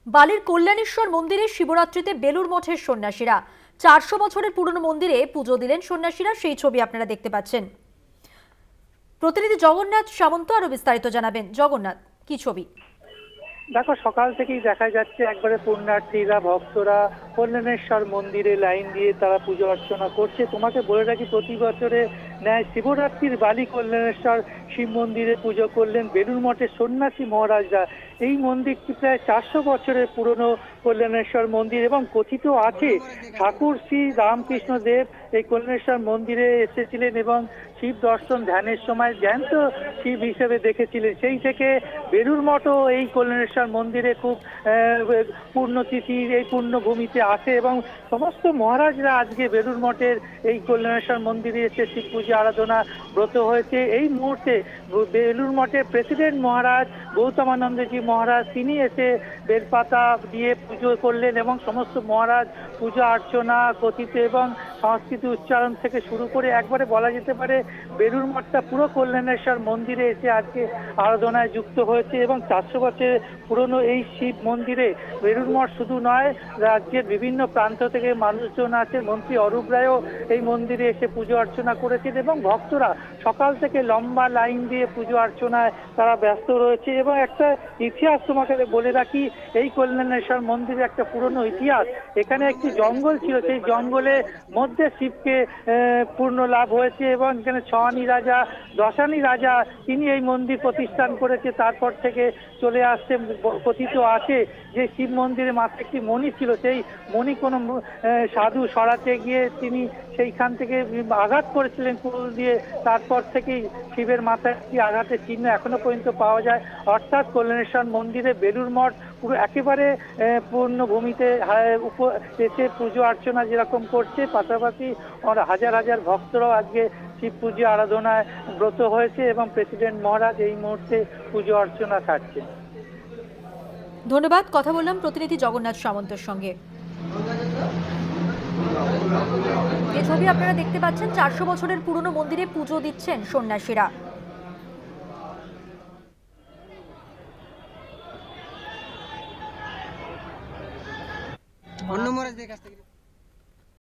বালির কল্যাণেশ্বর মন্দিরে শিবরাত্রিতে বেলুর মঠের সন্ন্যাসীরা ৪০০ বছরের পুরনো মন্দিরে পুজো দিলেন সন্ন্যাসীরা। সেই ছবি আপনারা দেখতে পাচ্ছেন। প্রতিনিধি জগন্নাথ সামন্ত আরো বিস্তারিত জানাবেন। জগন্নাথ, কি ছবি? দেখো, সকাল থেকেই দেখা যাচ্ছে একবারে পুণ্যার্থীরা, ভক্তরা কল্যাণেশ্বর মন্দিরে লাইন দিয়ে তারা পুজো অর্চনা করছে। তোমাকে বলে রাখি, প্রতি বছরে ন্যায় শিবরাত্রির বালি কল্যাণেশ্বর শিব মন্দিরে পুজো করলেন বেলুর মঠের সন্ন্যাসী মহারাজরা। এই মন্দিরটি প্রায় ৪০০ বছরের পুরনো কল্যাণেশ্বর মন্দির এবং কথিত আছে ঠাকুর শ্রী রামকৃষ্ণ দেব এই কল্যাণেশ্বর মন্দিরে এসেছিলেন এবং শিব দর্শন ধ্যানের সময় জ্যান্ত শিব হিসেবে দেখেছিলেন। সেই থেকে বেলুর মঠও এই কল্যাণেশ্বর মন্দিরে খুব পূর্ণতিথির এই পূর্ণভূমিতে আসে এবং সমস্ত মহারাজরা আজকে বেলুর মঠের এই কল্যাণেশ্বর মন্দিরে এসে শিব পূজা আরাধনা ব্রত হয়েছে। এই মুহূর্তে বেলুর মঠের প্রেসিডেন্ট মহারাজ গৌতমানন্দজি মহারাজ তিনি এসে বেলপাতা দিয়ে পুজো করলেন এবং সমস্ত মহারাজ পূজা অর্চনা কথিত এবং সংস্কৃতি উচ্চারণ থেকে শুরু করে একবারে বলা যেতে পারে বেলুর মঠটা পুরো কল্যাণেশ্বর মন্দিরে এসে আজকে আরাধনায় যুক্ত হয়েছে এবং ৪০০ বছরের পুরনো এই শিব মন্দিরে বেলুর মঠ শুধু নয়, রাজ্যের বিভিন্ন প্রান্ত থেকে মানুষজন আছে। মন্ত্রী অরূপ রায়ও এই মন্দিরে এসে পুজো অর্চনা করেছেন এবং ভক্তরা সকাল থেকে লম্বা লাইন দিয়ে পুজো অর্চনায় তারা ব্যস্ত রয়েছে। এবং একটা ইতিহাস তোমাকে বলে রাখি, এই কল্যাণেশ্বর মন্দিরে একটা পুরনো ইতিহাস। এখানে একটি জঙ্গল ছিল, সেই জঙ্গলের মধ্যে শিবকে পূর্ণ লাভ হয়েছে এবং এখানে ছয়ানি রাজা, দশানি রাজা তিনি এই মন্দির প্রতিষ্ঠান করেছে। তারপর থেকে চলে আসছে, কথিত আছে যে শিব মন্দিরের মাথায় একটি মণি ছিল, সেই মণি কোনো সাধু সরাতে গিয়ে তিনি সেইখান থেকে আঘাত করেছিলেন কুড়ুল দিয়ে। তারপর থেকেই শিবের মাথায় একটি আঘাতের চিহ্ন এখনো পর্যন্ত পাওয়া যায়। অর্থাৎ কল্যাণেশ্বর মন্দিরে বেলুর মঠ পুরো একেবারে পূর্ণভূমিতে এসে পুজো অর্চনা যেরকম করছে, পাশাপাশি হাজার হাজার ভক্তরাও আজকে শিব পুজো আরাধনায় ব্রত হয়েছে এবং প্রেসিডেন্ট মহারাজ এই মুহূর্তে পুজো অর্চনা থাকছেন। ধন্যবাদ। কথা বললাম প্রতিনিধি জগন্নাথ সামন্তের সঙ্গে। এই ছবি আপনারা দেখতে পাচ্ছেন, ৪০০ বছরের পুরনো মন্দিরে পুজো দিচ্ছেন সন্ন্যাসীরা। অন্য মহারাজদের কাছ থেকে